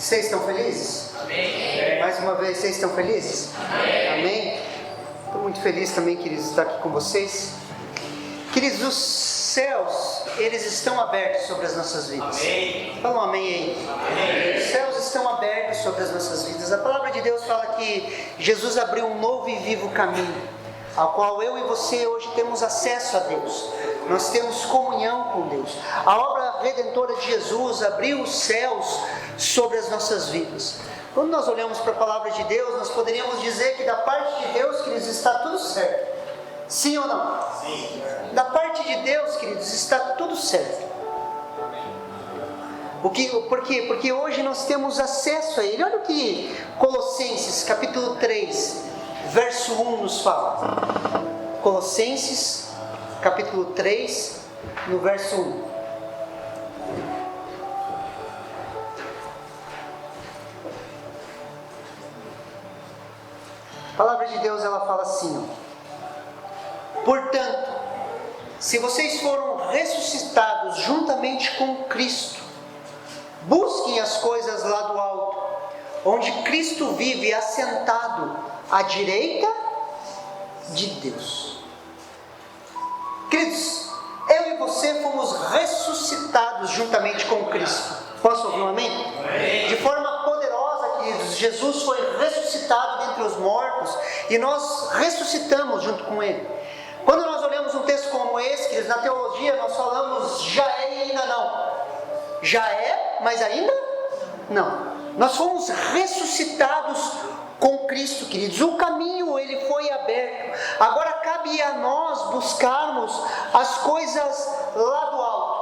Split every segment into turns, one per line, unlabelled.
Vocês estão felizes?
Amém.
Mais uma vez, vocês estão felizes? Amém? Estou muito feliz também, queridos, de estar aqui com vocês. Queridos, os céus, eles estão abertos sobre as nossas vidas.
Amém.
Fala um amém aí.
Amém.
Os céus estão abertos sobre as nossas vidas. A palavra de Deus fala que Jesus abriu um novo e vivo caminho, ao qual eu e você hoje temos acesso a Deus. Nós temos comunhão com Deus. A obra redentora de Jesus abriu os céus sobre as nossas vidas. Quando nós olhamos para a palavra de Deus, nós poderíamos dizer que da parte de Deus, queridos, está tudo certo. Sim ou não?
Sim.
Da parte de Deus, queridos, está tudo certo. Por quê? Porque hoje nós temos acesso a Ele. Olha o que Colossenses capítulo 3, verso 1 nos fala. Colossenses capítulo 3, no verso 1. A palavra de Deus, ela fala assim, ó. Portanto, se vocês foram ressuscitados juntamente com Cristo, busquem as coisas lá do alto, onde Cristo vive assentado à direita de Deus. Queridos, eu e você fomos ressuscitados juntamente com Cristo. Posso ouvir um amém?
Amém.
De forma poderosa, queridos, Jesus foi ressuscitado dentre os mortos e nós ressuscitamos junto com Ele. Quando nós olhamos um texto como esse, queridos, na teologia nós falamos já é e ainda não. Já é, mas ainda não. Nós fomos ressuscitados com Cristo, queridos. O caminho, ele foi aberto. Agora cabe a nós buscarmos as coisas lá do alto.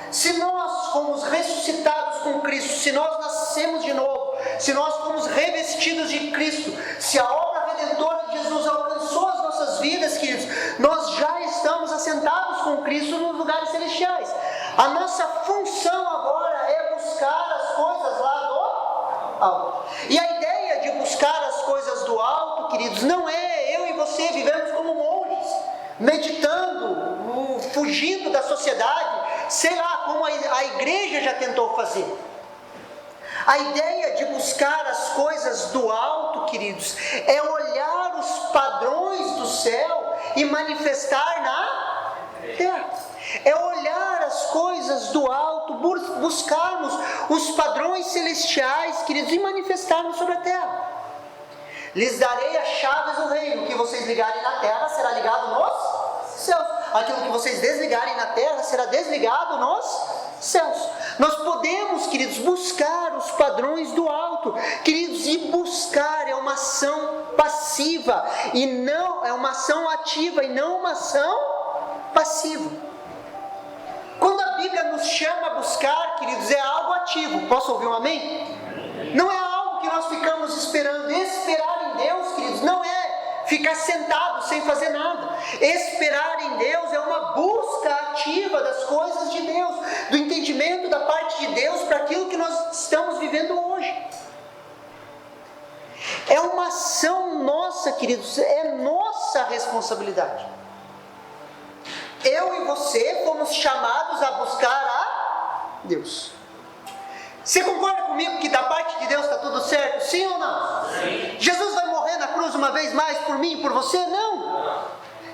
Se nós fomos ressuscitados com Cristo, se nós nascemos de novo, se nós fomos revestidos de Cristo, se a obra redentora de Jesus alcançou as nossas vidas, queridos, nós já estamos assentados com Cristo nos lugares celestiais. A nossa função agora é buscar as coisas lá do alto. E a ideia de buscar as coisas do alto, queridos, não é eu e você vivemos como monges, meditando, fugindo da sociedade, sei lá, como a igreja já tentou fazer. A ideia de buscar as coisas do alto, queridos, é olhar os padrões do céu e manifestar na terra. É olhar as coisas do alto, buscarmos os padrões celestiais, queridos, e manifestarmos sobre a terra. Lhes darei as chaves do reino. O que vocês ligarem na terra será ligado nos céus. Aquilo que vocês desligarem na terra será desligado nos céus. Nós podemos, queridos, buscar os padrões do alto. Queridos, e buscar é uma ação passiva, e não é uma ação ativa, e não uma ação passiva. Quando a Bíblia nos chama a buscar, queridos, é algo ativo. Posso ouvir um amém? Não é algo que nós ficamos esperando. Esperar em Deus, queridos, não é ficar sentado sem fazer nada. Esperar em Deus é uma busca ativa das coisas de Deus, do entendimento da parte de Deus para aquilo que nós estamos vivendo hoje. É uma ação nossa, queridos, é nossa responsabilidade. Eu e você fomos chamados a buscar a Deus. Você concorda comigo que da parte de Deus está tudo certo? Sim ou não?
Sim.
Jesus vai morrer na cruz uma vez mais por mim e por você? Não.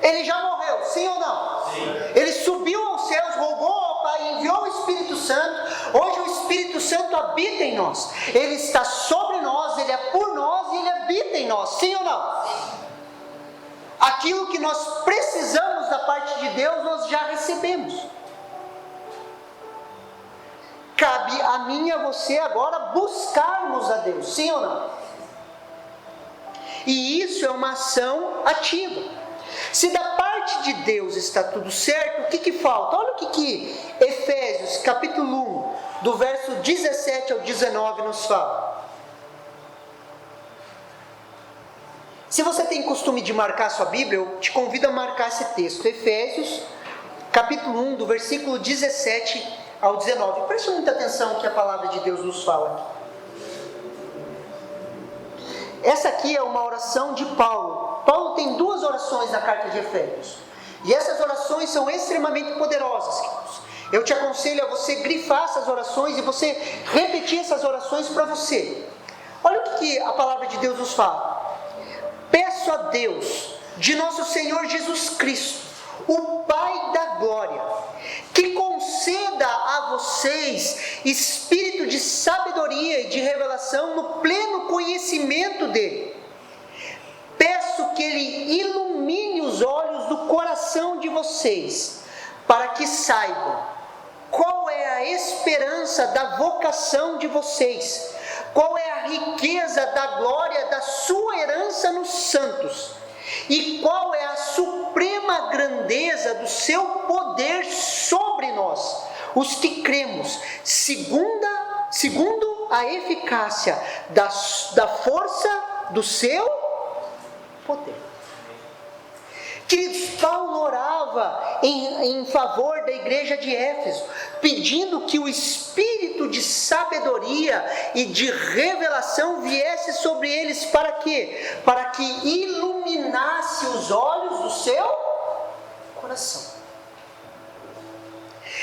Ele já morreu, sim ou não?
Sim.
Ele subiu aos céus, rogou ao Pai, enviou o Espírito Santo. Hoje o Espírito Santo habita em nós. Ele está sobre nós, Ele é por nós e Ele habita em nós. Sim ou não? Sim. Aquilo que nós precisamos da parte de Deus, nós já recebemos. Cabe a mim e a você agora buscarmos a Deus, sim ou não? E isso é uma ação ativa. Se da parte de Deus está tudo certo, o que falta? Olha o que Efésios capítulo 1, do verso 17 ao 19 nos fala. Se você tem costume de marcar sua Bíblia, eu te convido a marcar esse texto. Efésios, capítulo 1, do versículo 17 ao 19. Preste muita atenção no que a palavra de Deus nos fala aqui. Essa aqui é uma oração de Paulo. Paulo tem duas orações na carta de Efésios. E essas orações são extremamente poderosas, queridos. Eu te aconselho a você grifar essas orações e você repetir essas orações para você. Olha o que a palavra de Deus nos fala. Peço a Deus, de nosso Senhor Jesus Cristo, o Pai da glória, que conceda a vocês espírito de sabedoria e de revelação no pleno conhecimento dele. Peço que ele ilumine os olhos do coração de vocês, para que saibam qual é a esperança da vocação de vocês, qual é a riqueza da glória da sua herança nos santos, e qual é a suprema grandeza do seu poder sobre nós, os que cremos, segundo a eficácia da força do seu poder. Queridos, Paulo orava em favor da igreja de Éfeso, pedindo que o espírito de sabedoria e de revelação viesse sobre eles para quê? Para que iluminasse os olhos do seu coração.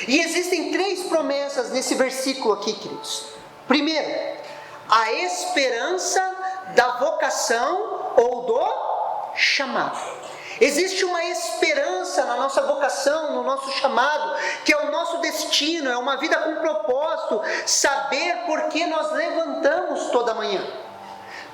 E existem 3 promessas nesse versículo aqui, queridos. Primeiro, a esperança da vocação ou do chamado. Existe uma esperança na nossa vocação, no nosso chamado, que é o nosso destino, é uma vida com propósito, saber por que nós levantamos toda manhã.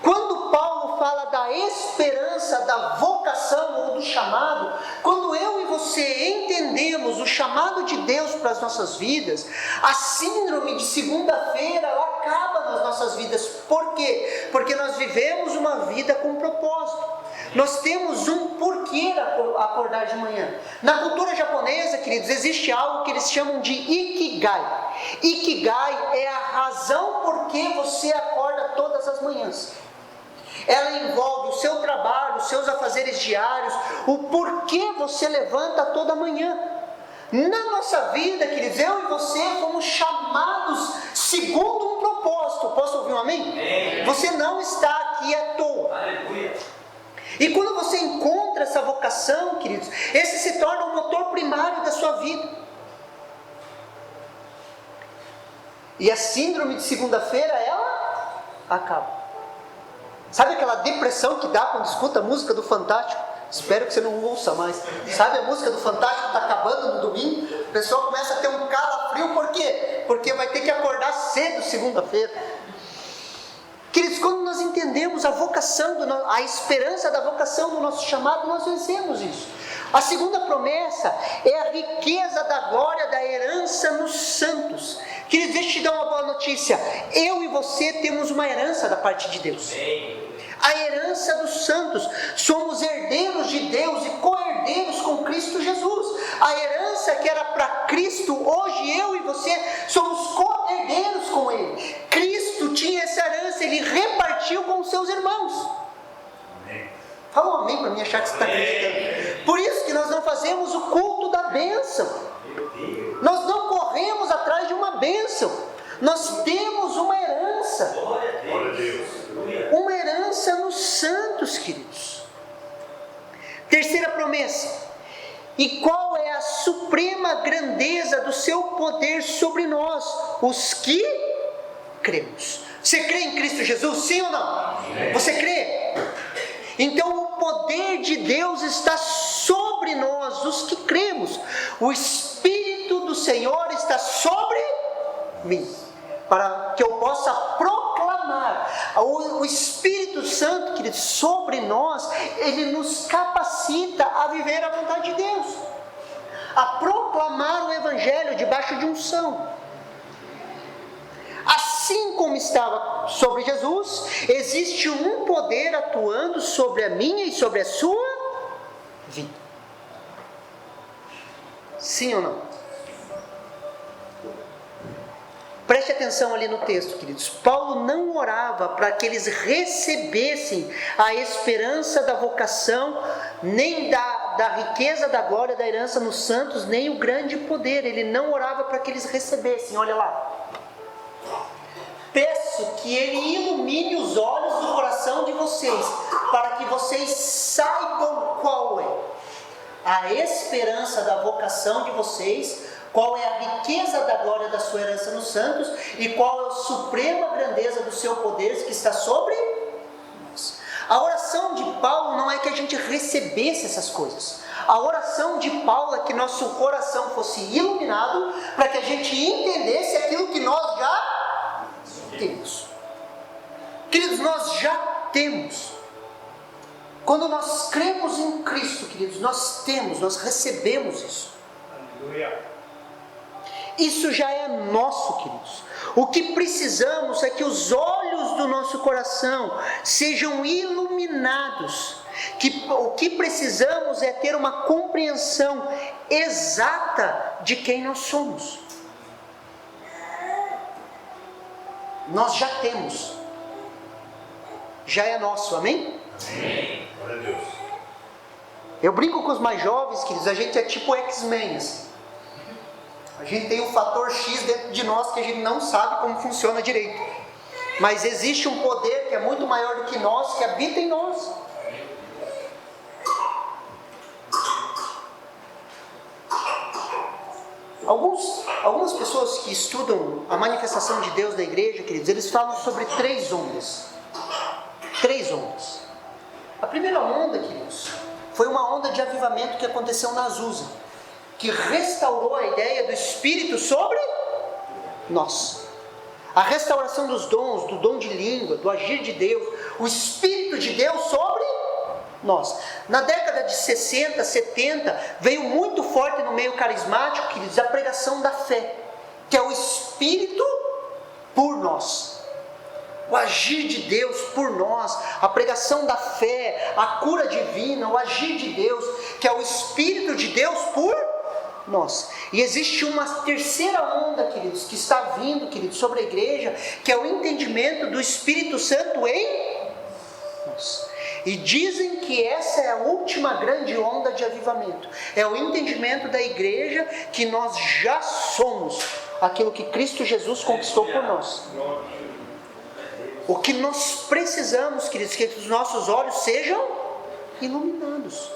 Quando Paulo fala da esperança da vocação ou do chamado, quando eu e você entendemos o chamado de Deus para as nossas vidas, a síndrome de segunda-feira ela acaba nas nossas vidas. Por quê? Porque nós vivemos uma vida com propósito. Nós temos um porquê acordar de manhã. Na cultura japonesa, queridos, existe algo que eles chamam de Ikigai. Ikigai é a razão por que você acorda todas as manhãs. Ela envolve o seu trabalho, os seus afazeres diários, o porquê você levanta toda manhã. Na nossa vida, queridos, eu e você fomos chamados segundo um propósito. Posso ouvir um amém? Amém. Você não está aqui à toa. Aleluia. E quando você encontra essa vocação, queridos, esse se torna o motor primário da sua vida. E a síndrome de segunda-feira, ela acaba. Sabe aquela depressão que dá quando escuta a música do Fantástico? Espero que você não ouça mais. Sabe a música do Fantástico está acabando no domingo? O pessoal começa a ter um calafrio, por quê? Porque vai ter que acordar cedo segunda-feira. Queridos, quando nós entendemos a vocação, a esperança da vocação do nosso chamado, nós vencemos isso. A segunda promessa é a riqueza da glória da herança nos santos. Queridos, deixa eu te dar uma boa notícia. Eu e você temos uma herança da parte de Deus. A herança dos santos. Somos herdeiros de Deus e co-herdeiros com Cristo Jesus. A herança que era para Cristo, hoje eu e você somos co-herdeiros com Ele. Cristo tinha essa herança, Ele repartiu com os seus irmãos. Amém. Fala um amém para mim achar que você está acreditando. Por isso que nós não fazemos o culto da bênção. Nós não corremos atrás de uma bênção. Nós temos uma herança. Glória a Deus. Uma herança nos santos, queridos. Terceira promessa. E qual é a suprema grandeza do seu poder sobre nós, os que cremos? Você crê em Cristo Jesus, sim ou não? Você crê? Então o poder de Deus está sobre nós, os que cremos. O Espírito do Senhor está sobre mim, para que eu possa proclamar. O Espírito Santo, queridos, sobre nós, ele nos capacita a viver a vontade de Deus, a proclamar o Evangelho debaixo de unção. Assim como estava sobre Jesus, existe um poder atuando sobre a minha e sobre a sua vida. Sim ou não? Preste atenção ali no texto, queridos. Paulo não orava para que eles recebessem a esperança da vocação, nem da riqueza da glória da herança nos santos, nem o grande poder. Ele não orava para que eles recebessem. Olha lá. Peço que Ele ilumine os olhos do coração de vocês, para que vocês saibam qual é a esperança da vocação de vocês, qual é a riqueza da glória da sua herança nos santos e qual é a suprema grandeza do seu poder que está sobre nós. A oração de Paulo não é que a gente recebesse essas coisas. A oração de Paulo é que nosso coração fosse iluminado para que a gente entendesse aquilo que nós já temos. Queridos, nós já temos. Quando nós cremos em Cristo, queridos, nós recebemos isso. Aleluia. Isso já é nosso, queridos. O que precisamos é que os olhos do nosso coração sejam iluminados. O que precisamos é ter uma compreensão exata de quem nós somos. Nós já temos. Já é nosso, amém?
Amém. Glória a Deus.
Eu brinco com os mais jovens, queridos, a gente é tipo X-Men, assim. A gente tem um fator X dentro de nós que a gente não sabe como funciona direito. Mas existe um poder que é muito maior do que nós, que habita em nós. Algumas pessoas que estudam a manifestação de Deus na igreja, queridos, eles falam sobre 3 ondas. 3 ondas. A primeira onda, queridos, foi uma onda de avivamento que aconteceu na Azusa, que restaurou a ideia do Espírito sobre nós. A restauração dos dons, do dom de língua, do agir de Deus, o Espírito de Deus sobre nós. Na década de 60, 70, veio muito forte no meio carismático, queridos, a pregação da fé, que é o Espírito por nós. O agir de Deus por nós, a pregação da fé, a cura divina, o agir de Deus, que é o Espírito de Deus por nós. E existe uma terceira onda, queridos, que está vindo, queridos, sobre a igreja, que é o entendimento do Espírito Santo em nós. E dizem que essa é a última grande onda de avivamento. É o entendimento da igreja que nós já somos aquilo que Cristo Jesus conquistou por nós. O que nós precisamos, queridos, que os nossos olhos sejam iluminados.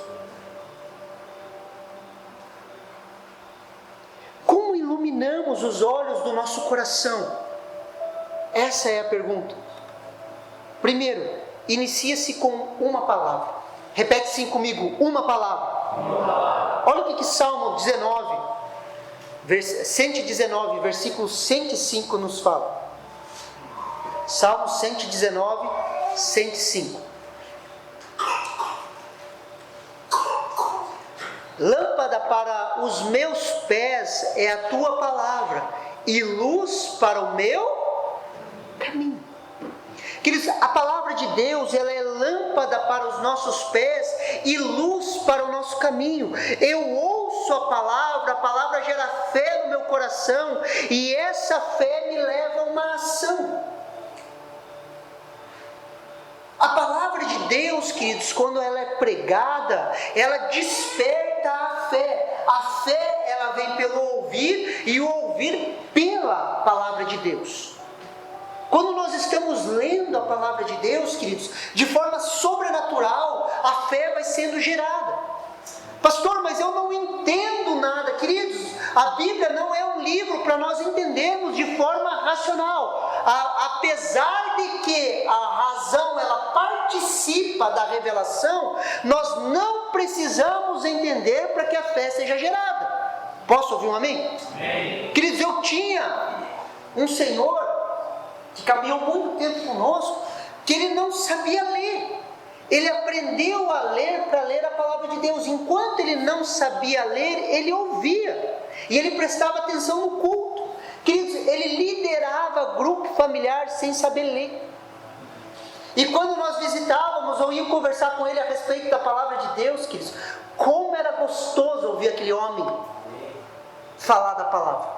Como iluminamos os olhos do nosso coração? Essa é a pergunta. Primeiro, inicia-se com uma palavra. Repete assim comigo, uma palavra. Olha o que Salmo 119, versículo 105 nos fala. Salmo 119, 105. Lâmpada para os meus pés é a tua palavra, e luz para o meu caminho. Queridos, a palavra de Deus, ela é lâmpada para os nossos pés e luz para o nosso caminho. Eu ouço a palavra gera fé no meu coração, e essa fé me leva a uma ação. A palavra de Deus, queridos, quando ela é pregada, ela desperta a fé. A fé, ela vem pelo ouvir, e o ouvir pela palavra de Deus. Quando nós estamos lendo a palavra de Deus, queridos, de forma sobrenatural, a fé vai sendo gerada. Pastor, mas eu não entendo nada. Queridos, a Bíblia não é um livro para nós entendermos de forma racional. Apesar de que a razão ela participa da revelação, nós não precisamos entender para que a fé seja gerada. Posso ouvir um amém? Amém. Queridos, eu tinha um senhor que caminhou muito tempo conosco, que ele não sabia ler. Ele aprendeu a ler para ler a palavra de Deus. Enquanto ele não sabia ler, ele ouvia. E ele prestava atenção no culto. Queridos, ele liderava grupo familiar sem saber ler. E quando nós visitávamos ou íamos conversar com ele a respeito da palavra de Deus, queridos, como era gostoso ouvir aquele homem falar da palavra.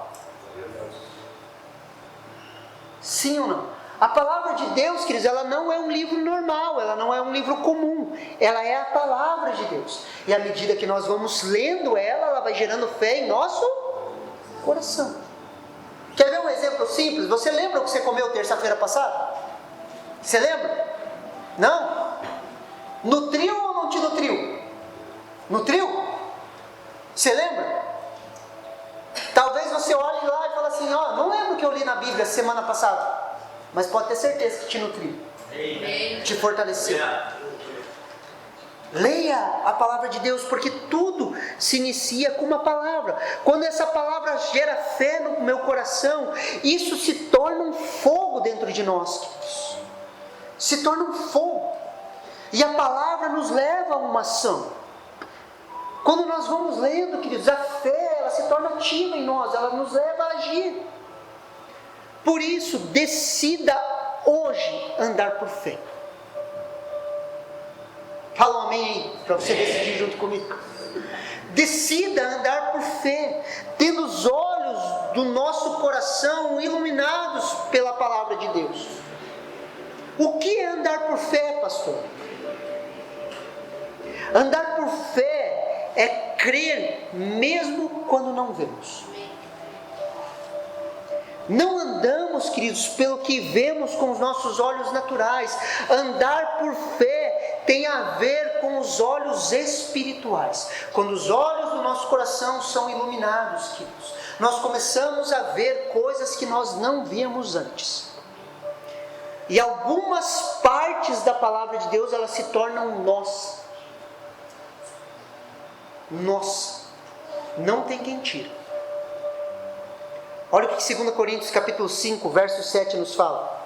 Sim ou não? A palavra de Deus, queridos, ela não é um livro normal, ela não é um livro comum, ela é a palavra de Deus. E à medida que nós vamos lendo ela vai gerando fé em nosso coração. Quer ver um exemplo simples? Você lembra o que você comeu terça-feira passada? Você lembra? Não? Nutriu ou não te nutriu? Nutriu? Você lembra? Talvez antiga semana passada, mas pode ter certeza que te nutriu, te fortaleceu. Leia a palavra de Deus, porque tudo se inicia com uma palavra. Quando essa palavra gera fé no meu coração, isso se torna um fogo dentro de nós, queridos. Se torna um fogo. E a palavra nos leva a uma ação. Quando nós vamos lendo, queridos, a fé, ela se torna ativa em nós, ela nos leva a agir. Por isso, decida hoje andar por fé. Fala um amém aí, para você decidir junto comigo. Decida andar por fé, tendo os olhos do nosso coração iluminados pela palavra de Deus. O que é andar por fé, pastor? Andar por fé é crer mesmo quando não vemos. Não andamos, queridos, pelo que vemos com os nossos olhos naturais. Andar por fé tem a ver com os olhos espirituais. Quando os olhos do nosso coração são iluminados, queridos, nós começamos a ver coisas que nós não víamos antes. E algumas partes da palavra de Deus, elas se tornam nossas. Nossa, não tem quem tire. Olha o que 2 Coríntios capítulo 5, verso 7 nos fala.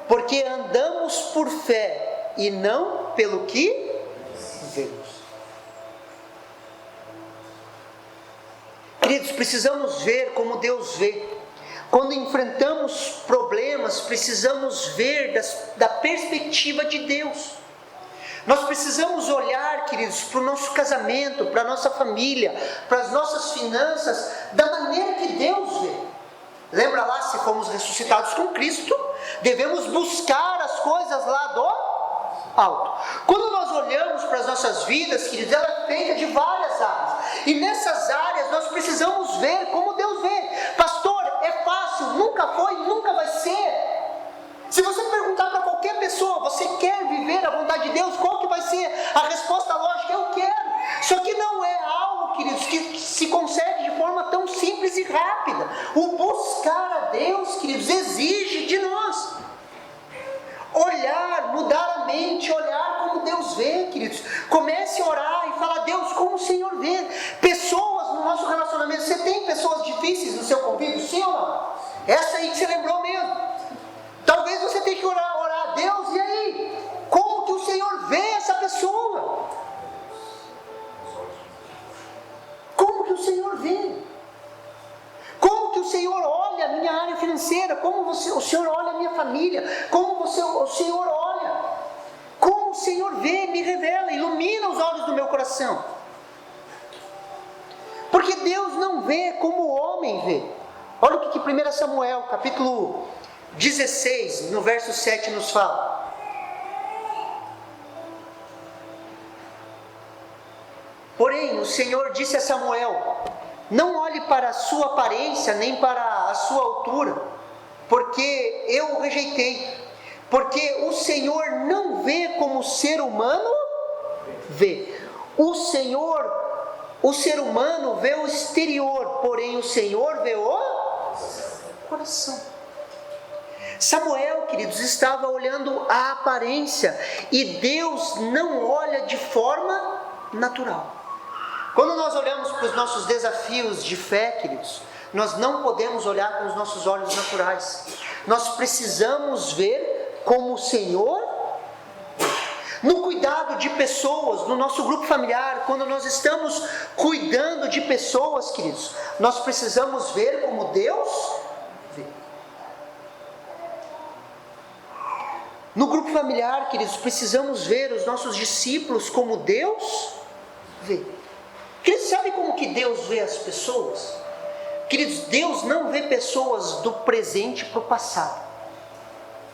Porque andamos por fé e não pelo que vemos. Queridos, precisamos ver como Deus vê. Quando enfrentamos problemas, precisamos ver da perspectiva de Deus. Nós precisamos olhar, queridos, para o nosso casamento, para a nossa família, para as nossas finanças, da maneira que Deus vê. Lembra lá, se fomos ressuscitados com Cristo, devemos buscar as coisas lá do alto. Quando nós olhamos para as nossas vidas, queridos, ela é feita de várias áreas. E nessas áreas nós precisamos ver como Deus vê. Pastor, é fácil? Nunca foi, nunca vai ser. Se você perguntar para qualquer pessoa, você quer viver a vontade de Deus? Qual que vai ser a resposta lógica? Eu quero. Só que não é algo, queridos, que se consegue de forma tão simples e rápida. O buscar a Deus, queridos, exige de nós olhar, mudar a mente, olhar como Deus vê, queridos. Comece a orar e falar: Deus, como o Senhor vê. Pessoas no nosso relacionamento, você tem pessoas difíceis no seu convívio, sim ou não? Essa aí que você lembrou mesmo. Talvez você tenha que orar a Deus, e aí? Como que o Senhor vê essa pessoa? Como que o Senhor vê? Como que o Senhor olha a minha área financeira? Como o Senhor olha a minha família? Como o Senhor olha? Como o Senhor vê, me revela, ilumina os olhos do meu coração. Porque Deus não vê como o homem vê. Olha o que 1 Samuel, capítulo 16, no verso 7 nos fala. Porém, o Senhor disse a Samuel: não olhe para a sua aparência, nem para a sua altura, porque eu o rejeitei. Porque o Senhor não vê como o ser humano vê. O ser humano vê o exterior, porém o Senhor vê o coração. Samuel, queridos, estava olhando a aparência, e Deus não olha de forma natural. Quando nós olhamos para os nossos desafios de fé, queridos, nós não podemos olhar com os nossos olhos naturais. Nós precisamos ver como o Senhor. No cuidado de pessoas, no nosso grupo familiar, quando nós estamos cuidando de pessoas, queridos, nós precisamos ver como Deus vê. No grupo familiar, queridos, precisamos ver os nossos discípulos como Deus vê. Queridos, sabe como que Deus vê as pessoas? Queridos, Deus não vê pessoas do presente para o passado.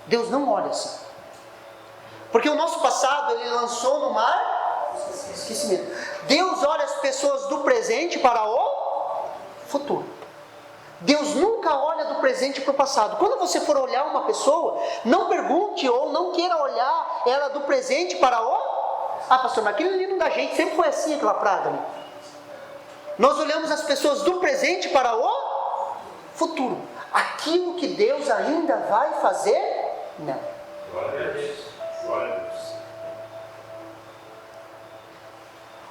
Deus não olha assim. Porque o nosso passado, ele lançou no mar esquecimento. Deus olha as pessoas do presente para o futuro. Deus nunca olha do presente para o passado. Quando você for olhar uma pessoa, não pergunte ou não queira olhar ela do presente para o... Ah, pastor, mas aquilo ali não dá jeito, sempre foi assim aquela praga ali. Nós olhamos as pessoas do presente para o futuro. aquilo que Deus ainda vai fazer? Não.
Glória a Deus. Glória a Deus.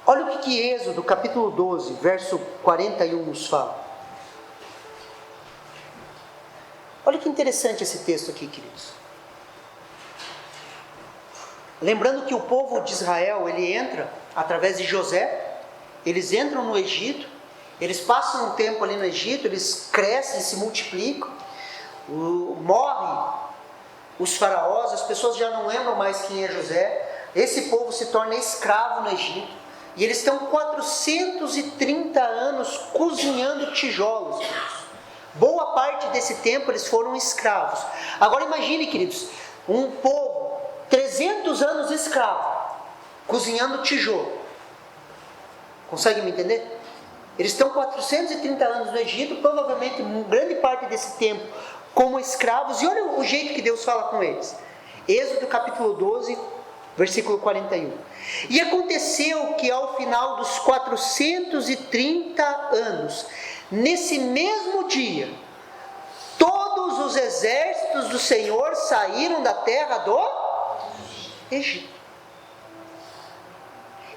Olha o que Êxodo, capítulo 12, verso 41 nos fala. Olha que interessante esse texto aqui, queridos. Lembrando que o povo de Israel, ele entra através de José, eles entram no Egito, eles passam um tempo ali no Egito, eles crescem, se multiplicam, morrem os faraós, as pessoas já não lembram mais quem é José, esse povo se torna escravo no Egito, e eles estão 430 anos cozinhando tijolos, queridos. Boa parte desse tempo eles foram escravos. Agora imagine, queridos, um povo 300 anos escravo, cozinhando tijolo. Consegue me entender? Eles estão 430 anos no Egito, provavelmente grande parte desse tempo como escravos, e olha o jeito que Deus fala com eles. Êxodo capítulo 12, versículo 41. E aconteceu que ao final dos 430 anos, nesse mesmo dia, todos os exércitos do Senhor saíram da terra do Egito.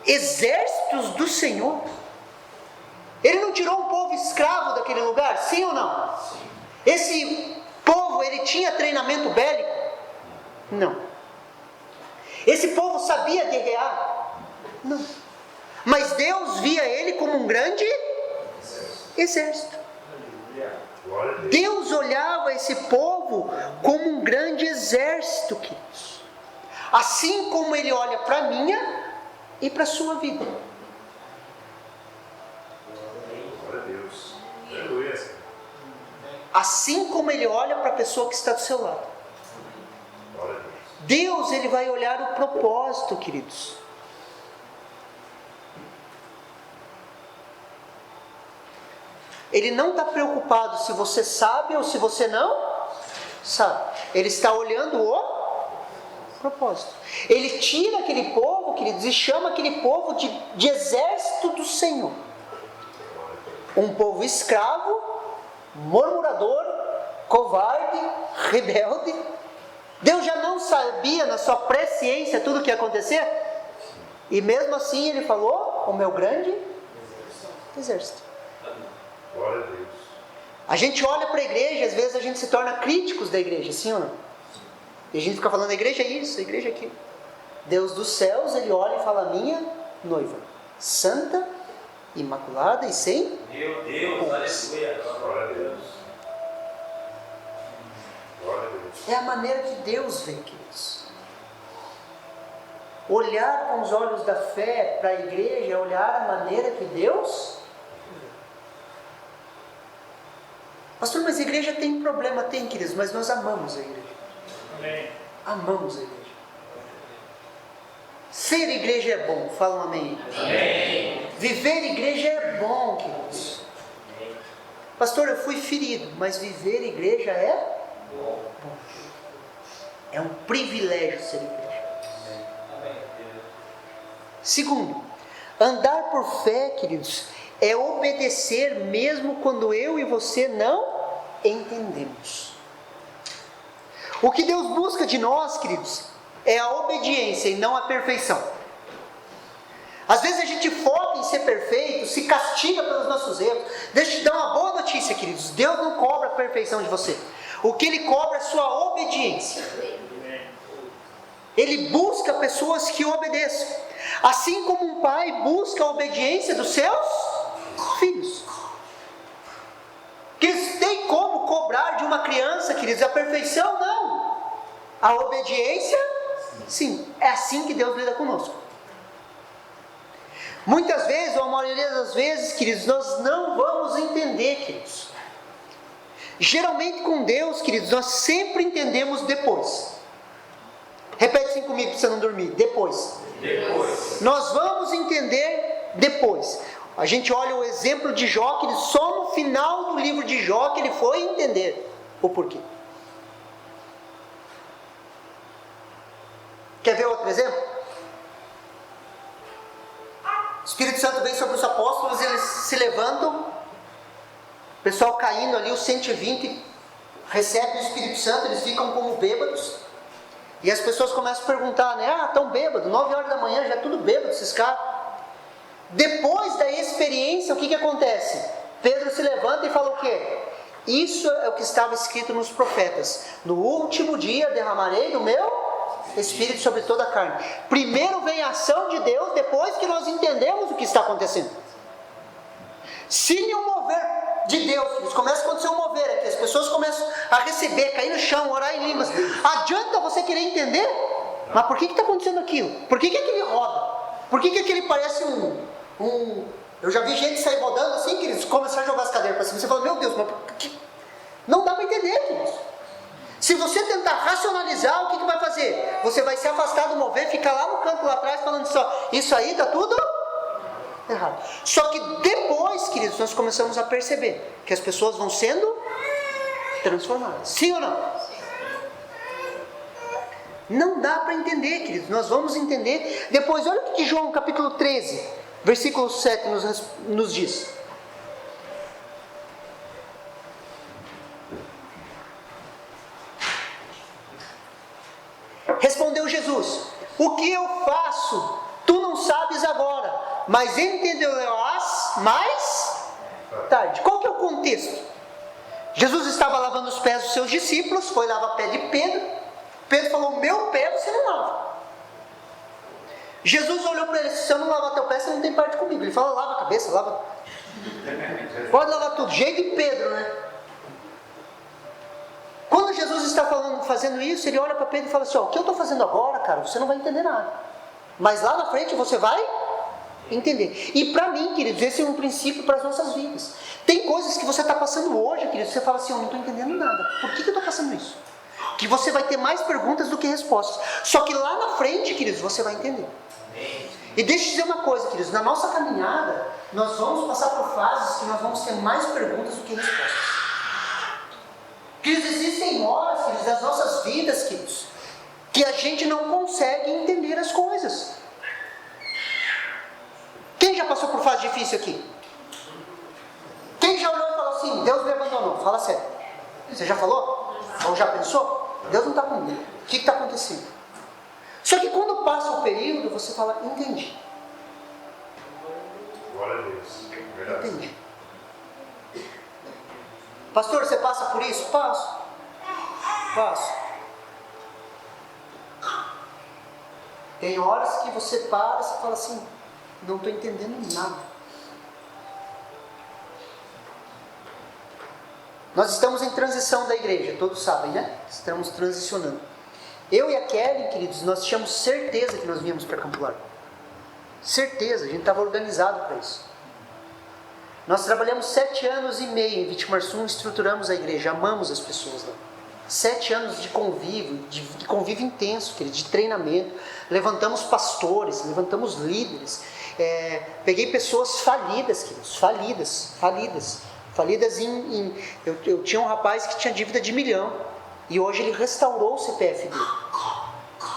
Exércitos do Senhor. Ele não tirou um povo escravo daquele lugar? Sim ou não? Sim. Esse povo, ele tinha treinamento bélico? Não. Esse povo sabia guerrear? Não. Mas Deus via ele como um grande exército. Deus olhava esse povo como um grande exército, queridos. Assim como Ele olha para a minha e para a sua vida.
Glória a Deus. Aleluia.
Assim como Ele olha para a pessoa que está do seu lado.
Glória a Deus.
Deus, Ele vai olhar o propósito, queridos. Ele não está preocupado se você sabe ou se você não sabe. Ele está olhando o propósito. Ele tira aquele povo, queridos, e chama aquele povo de exército do Senhor. Um povo escravo, murmurador, covarde, rebelde. Deus já não sabia na sua presciência tudo o que ia acontecer? E mesmo assim Ele falou, o meu grande exército.
Glória a Deus.
A gente olha para a igreja, às vezes a gente se torna críticos da igreja, sim ou não? E a gente fica falando, a igreja é isso, a igreja é aquilo. Deus dos céus, Ele olha e fala, minha noiva, santa, imaculada e sem...
Meu Deus, aleluia. Glória a Deus. Glória a Deus.
É a maneira que Deus vê, queridos. Olhar com os olhos da fé para a igreja é olhar a maneira que Deus... Pastor, mas a igreja tem problema? Tem, queridos, mas nós amamos a igreja.
Amém.
Amamos a igreja. Ser igreja é bom, fala um amém.
Amém.
Viver igreja é bom, queridos. Pastor, eu fui ferido, mas viver igreja é bom. É um privilégio ser igreja. Segundo, andar por fé, queridos, é obedecer mesmo quando eu e você não entendemos. O que Deus busca de nós, queridos, é a obediência e não a perfeição. Às vezes a gente foca em ser perfeito, se castiga pelos nossos erros. Deixa eu te dar uma boa notícia, queridos. Deus não cobra a perfeição de você. O que Ele cobra é a sua obediência. Ele busca pessoas que obedeçam. Assim como um pai busca a obediência dos seus filhos. Que tem como cobrar de uma criança, queridos, a perfeição? Não. A obediência, sim. É assim que Deus lida conosco. Muitas vezes, ou a maioria das vezes, queridos, nós não vamos entender, queridos. Geralmente com Deus, queridos, nós sempre entendemos depois. Repete assim comigo para você não dormir. Depois. Nós vamos entender depois. A gente olha o exemplo de Jó, que ele só no final do livro de Jó que ele foi entender o porquê. Quer ver outro exemplo? O Espírito Santo vem sobre os apóstolos, eles se levantam, o pessoal caindo ali, os 120 recebem o Espírito Santo, eles ficam como bêbados. E as pessoas começam a perguntar, né? Ah, estão bêbados, 9 horas da manhã, já é tudo bêbado esses caras. Depois da experiência, o que acontece? Pedro se levanta e fala o quê? Isso é o que estava escrito nos profetas. No último dia derramarei do meu Espírito sobre toda a carne. Primeiro vem a ação de Deus, depois que nós entendemos o que está acontecendo. Se o mover de Deus, começa a acontecer um mover aqui, as pessoas começam a receber, cair no chão, orar em línguas. Adianta você querer entender? Mas por que está acontecendo aquilo? Por que aquele roda? Por que aquele parece Eu já vi gente sair rodando assim, queridos, começar a jogar as cadeiras para cima. Você fala, meu Deus, mas por que? Não dá para entender, queridos. Se você tentar racionalizar, o que vai fazer? Você vai se afastar do mover, ficar lá no canto lá atrás falando só, isso aí está tudo errado. Só que depois, queridos, nós começamos a perceber que as pessoas vão sendo transformadas. Sim ou não? Não dá para entender, queridos. Nós vamos entender depois. Olha o que João capítulo 13, versículo 7 nos diz. Respondeu Jesus: o que eu faço, tu não sabes agora, mas entenderás mais tarde. Qual que é o contexto? Jesus estava lavando os pés dos seus discípulos, foi lavar o pé de Pedro. Pedro falou, meu pé você não lava. Jesus olhou para ele, se eu não lavar teu pé, você não tem parte comigo. Ele fala, lava a cabeça, lava. Pode lavar tudo, jeito de Pedro, né? Quando Jesus está fazendo isso, ele olha para Pedro e fala assim, o que eu estou fazendo agora, cara, você não vai entender nada. Mas lá na frente você vai entender. E para mim, queridos, esse é um princípio para as nossas vidas. Tem coisas que você está passando hoje, queridos, você fala assim, eu não estou entendendo nada. Por que eu estou passando isso? Que você vai ter mais perguntas do que respostas. Só que lá na frente, queridos, você vai entender. E deixa eu dizer uma coisa, queridos, na nossa caminhada, nós vamos passar por fases que nós vamos ter mais perguntas do que respostas. Queridos, existem horas, queridos, das nossas vidas, queridos, que a gente não consegue entender as coisas. Quem já passou por fase difícil aqui? Quem já olhou e falou assim, Deus me abandonou? Fala sério. Você já falou? Ou já pensou? Deus não está comigo. O que está acontecendo? Só que quando passa o período, você fala, entendi.
Glória a Deus. Verdade.
Entendi. Pastor, você passa por isso? Passo. Tem horas que você para e fala assim, não estou entendendo nada. Nós estamos em transição da igreja, todos sabem, né? Estamos transicionando. Eu e a Kelly, queridos, nós tínhamos certeza que nós viemos para Campo Largo. Certeza, a gente estava organizado para isso. Nós trabalhamos 7 anos e meio em Vitimarsum, estruturamos a igreja, amamos as pessoas lá. 7 anos de convívio, de convívio intenso, querido, de treinamento. Levantamos pastores, levantamos líderes. Peguei pessoas falidas, queridos, falidas eu tinha um rapaz que tinha dívida de 1 milhão e hoje ele restaurou o CPF dele.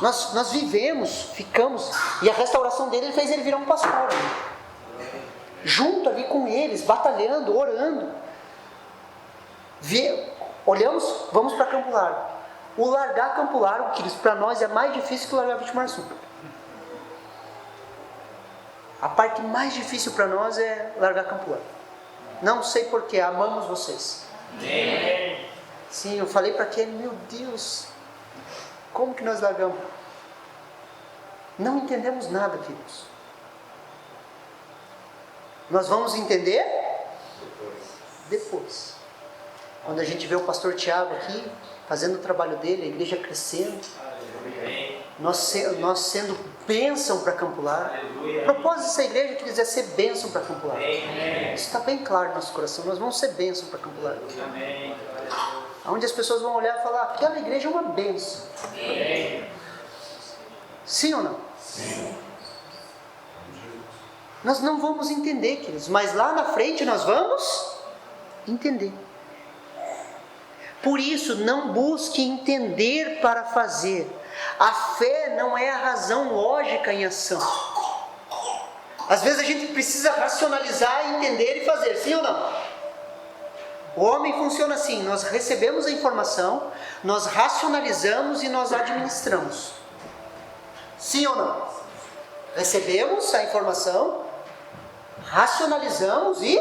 Nós vivemos, ficamos, e a restauração dele fez ele virar um pastor, né? Junto ali com eles, batalhando, orando. Olhamos, vamos para Campo Largo. O largar Campo Largo, queridos, para nós é mais difícil que largar Vitimarsum. A parte mais difícil para nós é largar Campo Largo. Não sei porquê, amamos vocês.
Amém.
Sim, eu falei para aquele, meu Deus, como que nós largamos? Não entendemos nada, queridos. Nós vamos entender depois. Quando a gente vê o pastor Tiago aqui, fazendo o trabalho dele, a igreja crescendo, nós sendo bênção para Campo Largo. O propósito dessa igreja, queridos, é ser bênção para Campo Largo. Isso está bem claro no nosso coração. Nós vamos ser bênção para Campo Largo. Onde as pessoas vão olhar e falar, aquela igreja é uma bênção. Sim ou não?
Sim.
Nós não vamos entender, queridos, mas lá na frente nós vamos entender. Por isso, não busque entender para fazer. A fé não é a razão lógica em ação. Às vezes a gente precisa racionalizar, entender e fazer, sim ou não? O homem funciona assim: nós recebemos a informação, nós racionalizamos e nós administramos. Sim ou não? Recebemos a informação, racionalizamos e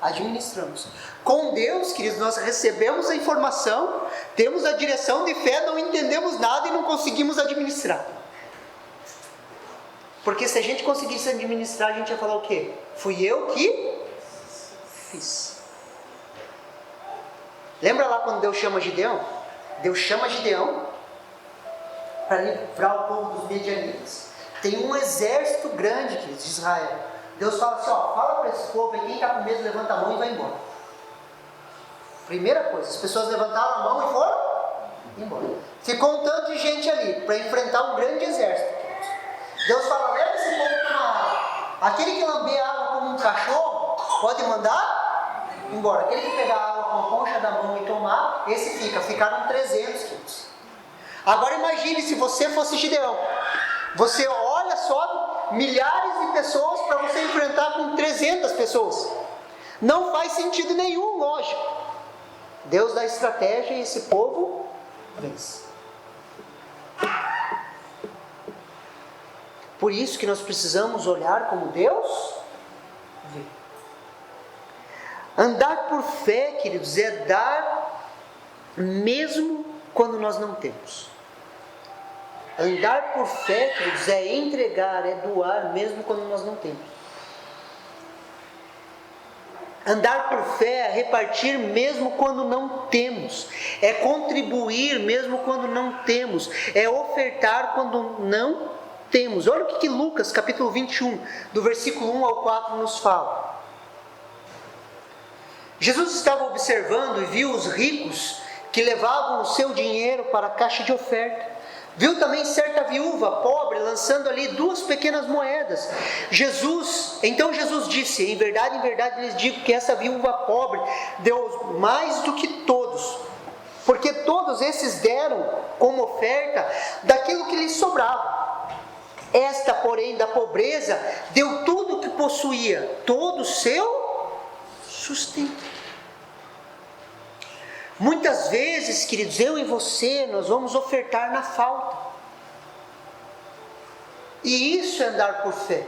administramos. Com Deus, queridos, nós recebemos a informação, temos a direção de fé, não entendemos nada e não conseguimos administrar. Porque se a gente conseguisse administrar, a gente ia falar o quê? Fui eu que fiz. Lembra lá quando Deus chama Gideão? Deus chama Gideão para livrar o povo dos medianitas. Tem um exército grande, queridos, de Israel. Deus fala assim, fala para esse povo aí, quem está com medo, levanta a mão e vai embora. Primeira coisa, as pessoas levantaram a mão e foram embora. Ficou um tanto de gente ali, para enfrentar um grande exército. Deus fala, leva esse povo para uma água. Aquele que lamber a água como um cachorro, pode mandar embora. Aquele que pegar a água com a concha da mão e tomar, esse fica. Ficaram 300, queridos. Agora imagine se você fosse Gideão. Você olha só, milhares de pessoas para você enfrentar com 300 pessoas. Não faz sentido nenhum, lógico. Deus dá estratégia e esse povo vence. Por isso que nós precisamos olhar como Deus vê. Andar por fé, queridos, é dar mesmo quando nós não temos. Andar por fé, queridos, é entregar, é doar mesmo quando nós não temos. Andar por fé é repartir mesmo quando não temos. É contribuir mesmo quando não temos. É ofertar quando não temos. Olha o que Lucas, capítulo 21, do versículo 1 ao 4 nos fala. Jesus estava observando e viu os ricos que levavam o seu dinheiro para a caixa de oferta. Viu também certa viúva pobre lançando ali 2 pequenas moedas. Então Jesus disse, em verdade lhes digo que essa viúva pobre deu mais do que todos, porque todos esses deram como oferta daquilo que lhes sobrava. Esta, porém, da pobreza, deu tudo o que possuía, todo o seu sustento. Muitas vezes, queridos, eu e você, nós vamos ofertar na falta. E isso é andar por fé.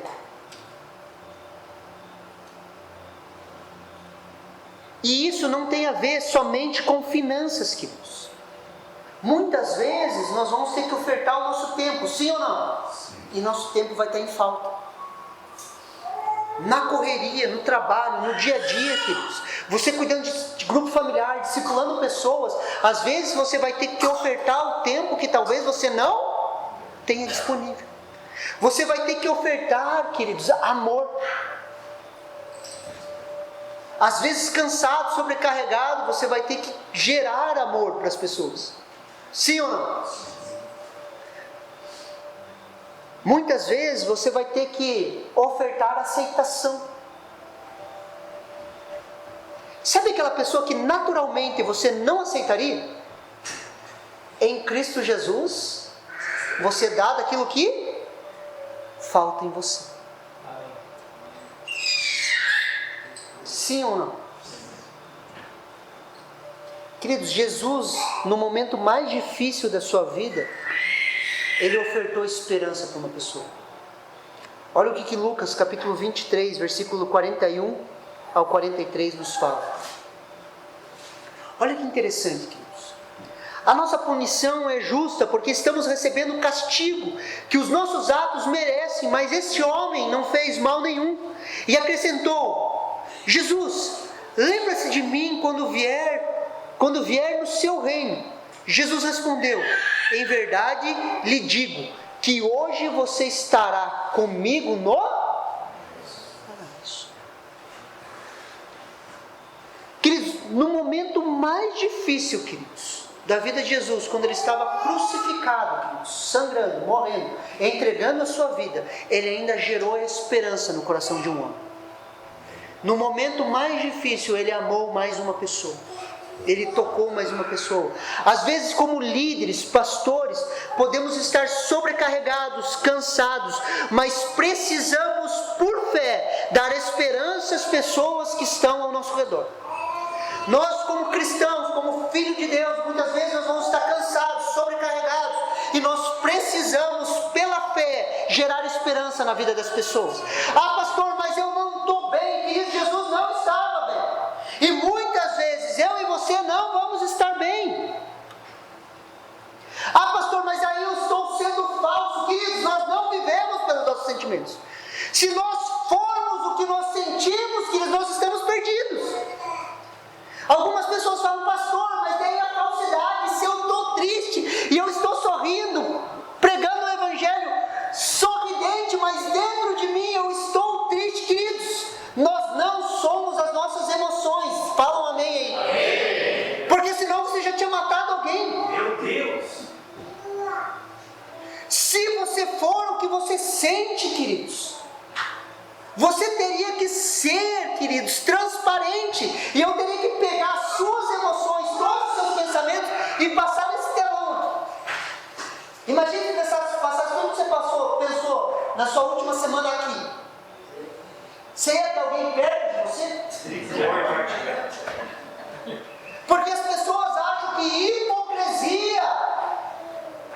E isso não tem a ver somente com finanças, queridos. Muitas vezes nós vamos ter que ofertar o nosso tempo, sim ou não? E nosso tempo vai estar em falta. Na correria, no trabalho, no dia a dia, queridos. Você cuidando de grupo familiar, discipulando pessoas. Às vezes você vai ter que ofertar o tempo que talvez você não tenha disponível. Você vai ter que ofertar, queridos, amor. Às vezes cansado, sobrecarregado, você vai ter que gerar amor para as pessoas. Sim ou não? Muitas vezes você vai ter que ofertar aceitação. Sabe aquela pessoa que naturalmente você não aceitaria? Em Cristo Jesus, você dá daquilo que falta em você. Sim ou não? Queridos, Jesus, no momento mais difícil da sua vida, Ele ofertou esperança para uma pessoa. Olha o que Lucas, capítulo 23, versículo 41 ao 43 nos fala. Olha que interessante, queridos. A nossa punição é justa porque estamos recebendo castigo que os nossos atos merecem, mas este homem não fez mal nenhum. E acrescentou: Jesus, lembra-se de mim quando vier no seu reino. Jesus respondeu: em verdade lhe digo que hoje você estará comigo no paraíso. Queridos, no momento mais difícil, queridos, da vida de Jesus, quando Ele estava crucificado, queridos, sangrando, morrendo, entregando a sua vida, Ele ainda gerou a esperança no coração de um homem. No momento mais difícil, Ele amou mais uma pessoa. Ele tocou mais uma pessoa. Às vezes, como líderes, pastores, podemos estar sobrecarregados, cansados, mas precisamos, por fé, dar esperança às pessoas que estão ao nosso redor. Nós, como cristãos, como filhos de Deus, muitas vezes nós vamos estar cansados, sobrecarregados, e nós precisamos, pela fé, gerar esperança na vida das pessoas. Ah, pastor, mas eu não estou bem. Querido, Jesus não estava bem. E muitas vezes eu e você não vamos estar bem. Ah, pastor, mas aí eu estou sendo falso. Queridos, nós não vivemos pelos nossos sentimentos. Se nós formos o que nós sentimos, queridos, nós estamos perdidos. Algumas pessoas falam, pastor, mas daí a falsidade, se eu estou triste e eu estou sorrindo, pregando o evangelho sorridente, mas dentro de mim eu estou triste. Queridos, nós não somos as nossas emoções. Falam amém aí. Amém. Porque senão você já tinha matado alguém.
Meu Deus.
Se você for o que você sente, queridos, você teria que ser, queridos, transparente. E eu teria que pegar as suas emoções, todos os seus pensamentos e passar nesse telão. Imagine passar tudo que você pensou na sua última semana aqui. Você ia ter alguém perto de você? Porque as pessoas acham que hipocrisia,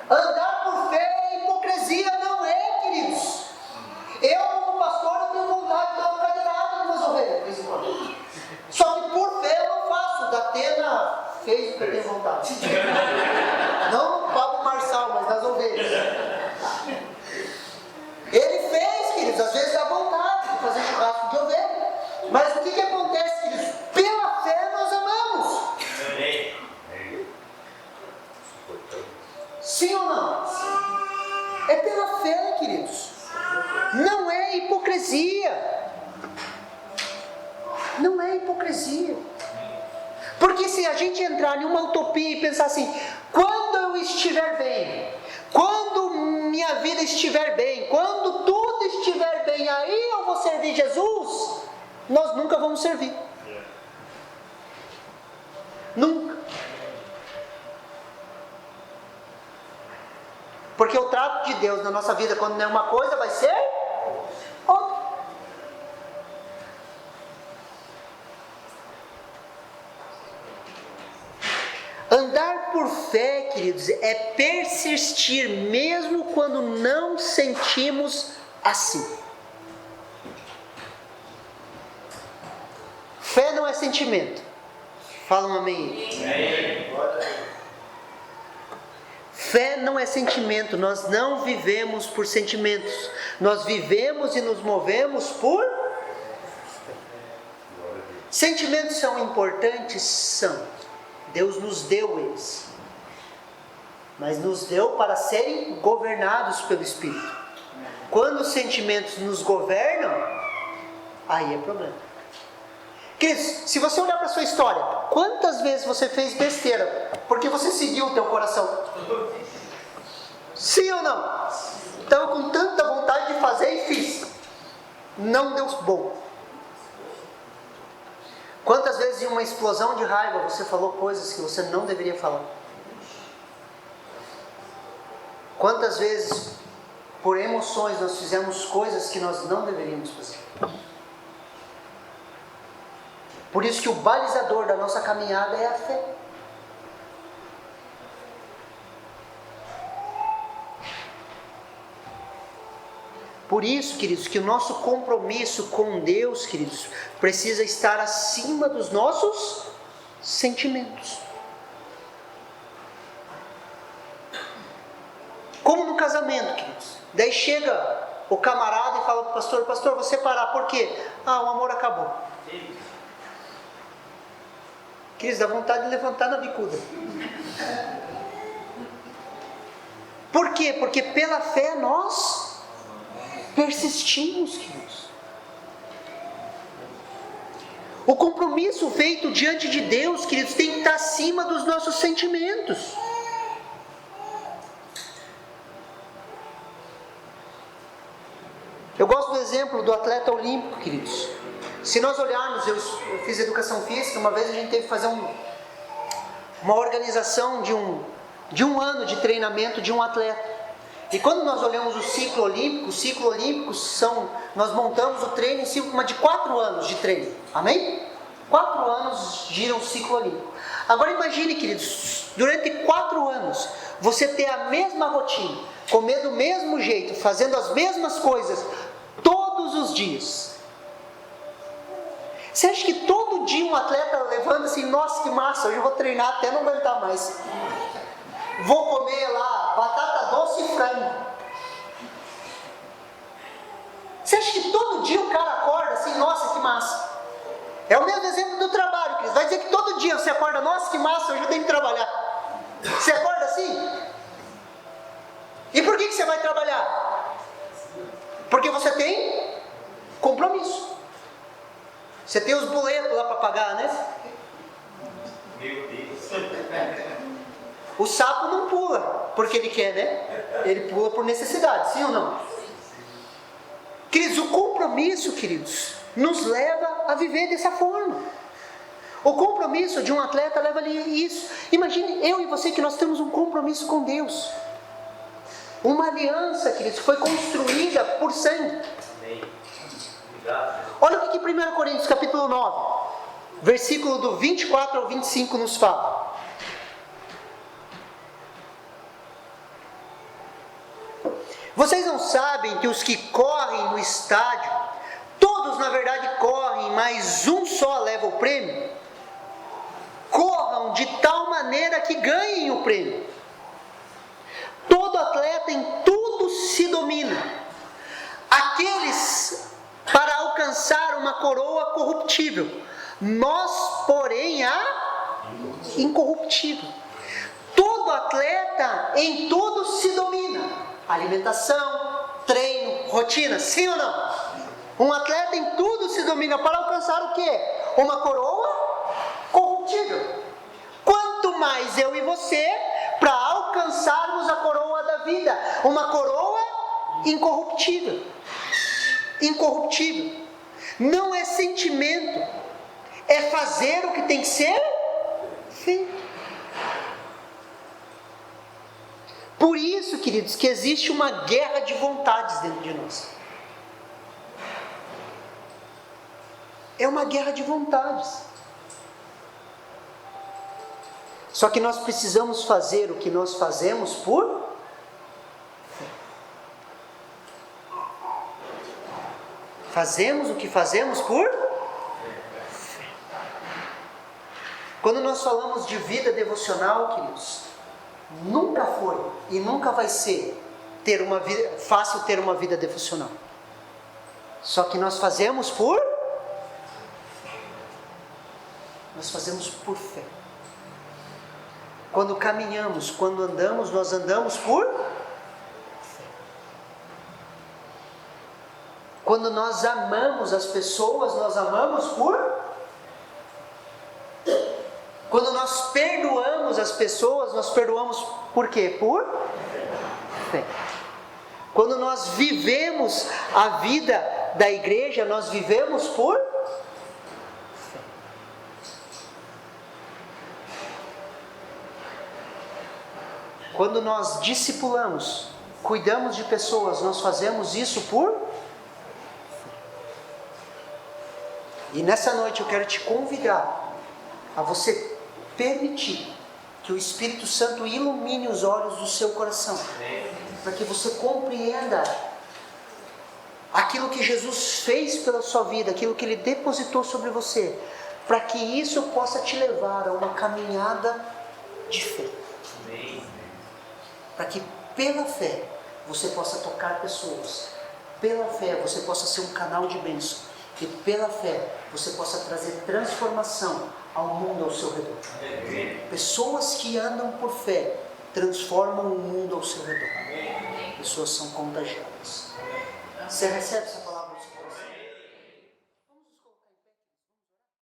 andar por fé é hipocrisia. Não é, queridos. Eu, como pastor, eu tenho vontade de dar uma cadeirada nas minhas ovelhas. Só que por fé eu não faço. O Datena fez o que eu tenho vontade. Não no Pablo Marçal, mas nas ovelhas. Ele fez, queridos, às vezes dá vontade de fazer churrasco de ovelha. Mas o que acontece, queridos? Pela fé nós amamos. Sim ou não? É pela fé, queridos. Não é hipocrisia. Não é hipocrisia. Porque se a gente entrar em uma utopia e pensar assim, quando eu estiver bem, quando minha vida estiver bem, quando tudo estiver bem, aí eu vou servir Jesus, nós nunca vamos servir. Nunca. Porque o trato de Deus na nossa vida, quando não é uma coisa, vai ser outra. Andar por fé, queridos, é persistir mesmo quando não sentimos assim. Fé não é sentimento. Fala um amém. Fé não é sentimento. Nós não vivemos por sentimentos. Nós vivemos e nos movemos por... Sentimentos são importantes? São. Deus nos deu eles. Mas nos deu para serem governados pelo Espírito. Quando os sentimentos nos governam, aí é problema. Queridos, se você olhar para a sua história, quantas vezes você fez besteira porque você seguiu o teu coração? Sim ou não? Estava com tanta vontade de fazer e fiz. Não deu bom. Quantas vezes em uma explosão de raiva você falou coisas que você não deveria falar? Quantas vezes por emoções nós fizemos coisas que nós não deveríamos fazer? Por isso que o balizador da nossa caminhada é a fé. Por isso, queridos, que o nosso compromisso com Deus, queridos, precisa estar acima dos nossos sentimentos. Como no casamento, queridos. Daí chega o camarada e fala para o pastor, pastor, vou separar, por quê? Ah, o amor acabou. Queridos, dá vontade de levantar na bicuda. Por quê? Porque pela fé nós persistimos, queridos. O compromisso feito diante de Deus, queridos, tem que estar acima dos nossos sentimentos. Eu gosto do exemplo do atleta olímpico, queridos. Se nós olharmos, eu fiz educação física, uma vez a gente teve que fazer uma organização de um ano de treinamento de um atleta. E quando nós olhamos o ciclo olímpico nós montamos o treino em cima de 4 anos de treino. Amém? 4 anos gira um ciclo olímpico. Agora imagine, queridos, durante 4 anos, você ter a mesma rotina, comer do mesmo jeito, fazendo as mesmas coisas, todos os dias. Você acha que todo dia um atleta levanta assim, nossa que massa, hoje eu vou treinar até não aguentar mais. Vou comer lá batata doce e frango. Você acha que todo dia o cara acorda assim, nossa que massa? É o mesmo exemplo do trabalho, Cris. Vai dizer que todo dia você acorda, nossa que massa, hoje eu tenho que trabalhar. Você acorda assim? E por que você vai trabalhar? Porque você tem compromisso. Você tem os boletos lá para pagar, né?
Meu Deus.
O sapo não pula porque ele quer, né? Ele pula por necessidade, sim ou não? Queridos, o compromisso, queridos, nos leva a viver dessa forma. O compromisso de um atleta leva a isso. Imagine eu e você que nós temos um compromisso com Deus. Uma aliança, queridos, foi construída por sangue. Olha o que 1 Coríntios capítulo 9, versículo do 24 ao 25 nos fala. Vocês não sabem que os que correm no estádio, todos na verdade correm, mas um só leva o prêmio? Corram de tal maneira que ganhem o prêmio. Todo atleta em tudo se domina. Aqueles para alcançar uma coroa corruptível, nós, porém, a incorruptível. Todo atleta em tudo se domina. Alimentação, treino, rotina, sim ou não? Um atleta em tudo se domina para alcançar o quê? Uma coroa corruptível. Quanto mais eu e você para alcançarmos a coroa da vida, uma coroa incorruptível. Incorruptível. Não é sentimento, é fazer o que tem que ser feito. Por isso, queridos, que existe uma guerra de vontades dentro de nós. É uma guerra de vontades. Só que nós precisamos fazer o que nós fazemos por fé. Fazemos o que fazemos por fé. Quando nós falamos de vida devocional, queridos, nunca foi e nunca vai ser fácil ter uma vida devocional. Só que nós fazemos por fé. Nós fazemos por fé. Quando caminhamos, quando andamos, nós andamos por fé. Quando nós amamos as pessoas, nós amamos por fé. Quando nós perdoamos as pessoas, nós perdoamos por quê? Por fé. Quando nós vivemos a vida da igreja, nós vivemos por fé. Quando nós discipulamos, cuidamos de pessoas, nós fazemos isso por fé. E nessa noite eu quero te convidar a você permitir que o Espírito Santo ilumine os olhos do seu coração, para que você compreenda aquilo que Jesus fez pela sua vida, aquilo que Ele depositou sobre você, para que isso possa te levar a uma caminhada de fé, para que pela fé você possa tocar pessoas, pela fé você possa ser um canal de bênção, e pela fé você possa trazer transformação ao mundo ao seu redor. Pessoas que andam por fé transformam o mundo ao seu redor. Pessoas são contagiadas. Você recebe essa palavra?